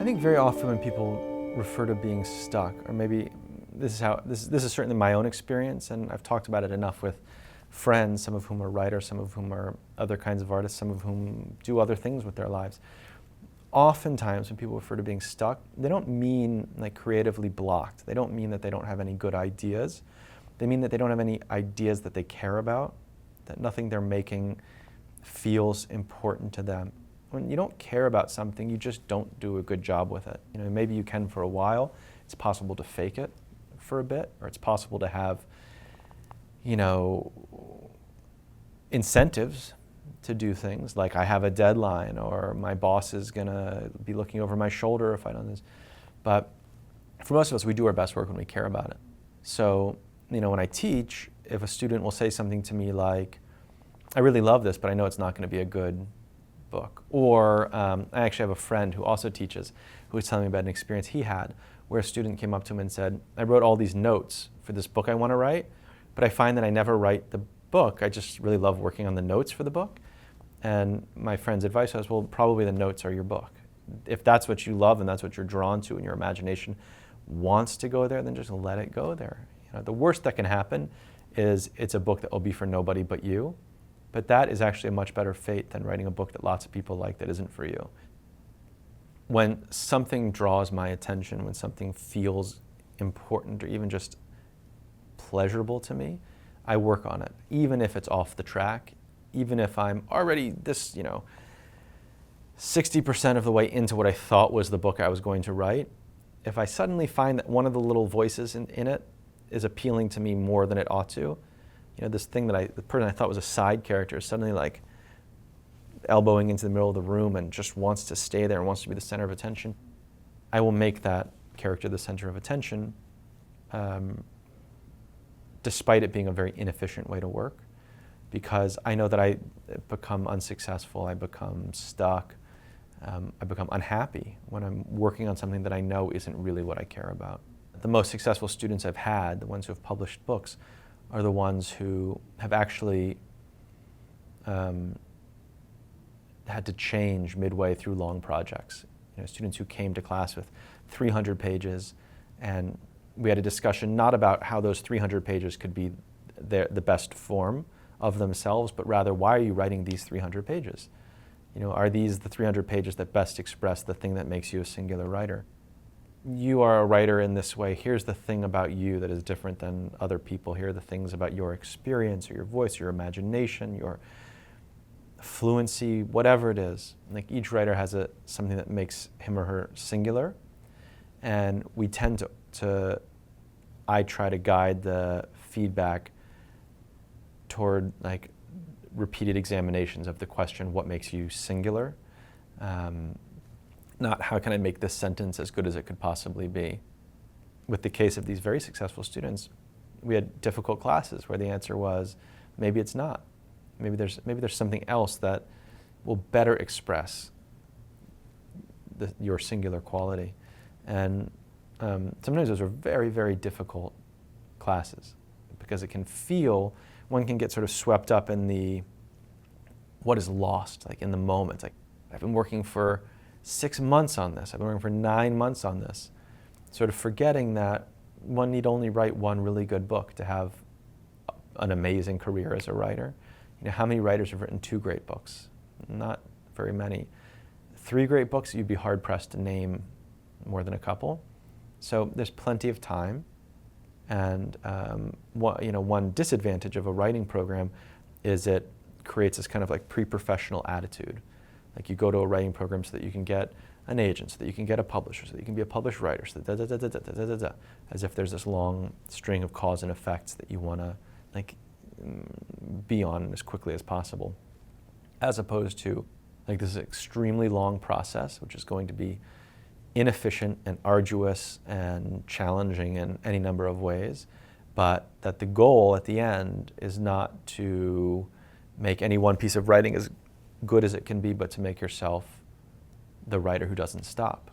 I think very often when people refer to being stuck, or maybe this is certainly my own experience, and I've talked about it enough with friends, some of whom are writers, some of whom are other kinds of artists, some of whom do other things with their lives. Oftentimes when people refer to being stuck, they don't mean like creatively blocked. They don't mean that they don't have any good ideas. They mean that they don't have any ideas that they care about, that nothing they're making feels important to them. When you don't care about something, you just don't do a good job with it. You know, maybe you can for a while. It's possible to fake it for a bit, or it's possible to have, you know, incentives to do things, like I have a deadline, or my boss is gonna be looking over my shoulder if I don't do this. But for most of us, we do our best work when we care about it. So, you know, when I teach, if a student will say something to me like, I really love this, but I know it's not gonna be a good book. Or I actually have a friend who also teaches, who was telling me about an experience he had where a student came up to him and said, I wrote all these notes for this book I wanna write, but I find that I never write the book. I just really love working on the notes for the book. And my friend's advice was, well, probably the notes are your book. If that's what you love and that's what you're drawn to and your imagination wants to go there, then just let it go there. You know, the worst that can happen is it's a book that will be for nobody but you. But that is actually a much better fate than writing a book that lots of people like that isn't for you. When something draws my attention, when something feels important or even just pleasurable to me, I work on it, even if it's off the track, even if I'm already this, 60% of the way into what I thought was the book I was going to write. If I suddenly find that one of the little voices in it is appealing to me more than it ought to, this thing that the person I thought was a side character is suddenly like elbowing into the middle of the room and just wants to stay there and wants to be the center of attention, I will make that character the center of attention, despite it being a very inefficient way to work, because I know that I become unsuccessful, I become stuck, I become unhappy when I'm working on something that I know isn't really what I care about. The most successful students I've had, the ones who have published books, are the ones who have actually had to change midway through long projects. Students who came to class with 300 pages, and we had a discussion not about how those 300 pages could be the best form of themselves, but rather, why are you writing these 300 pages? Are these the 300 pages that best express the thing that makes you a singular writer? You are a writer in this way. Here's the thing about you that is different than other people. Here are the things about your experience or your voice, your imagination, your fluency, whatever it is. Like, each writer has something that makes him or her singular, and we tend I try to guide the feedback toward like repeated examinations of the question, what makes you singular? Not how can I make this sentence as good as it could possibly be. With the case of these very successful students, we had difficult classes where the answer was, maybe it's not. Maybe there's something else that will better express your singular quality. And sometimes those are very, very difficult classes, because one can get sort of swept up in what is lost, like in the moment. Like, I've been working for 6 months on this, I've been working for 9 months on this, sort of forgetting that one need only write one really good book to have an amazing career as a writer. How many writers have written 2 great books? Not very many. 3 great books, you'd be hard-pressed to name more than a couple. So there's plenty of time. And one disadvantage of a writing program is it creates this kind of like pre-professional attitude. Like, you go to a writing program so that you can get an agent, so that you can get a publisher, so that you can be a published writer, so that as if there's this long string of cause and effects that you want to like be on as quickly as possible, as opposed to like this extremely long process, which is going to be inefficient and arduous and challenging in any number of ways, but that the goal at the end is not to make any one piece of writing as good as it can be, but to make yourself the writer who doesn't stop.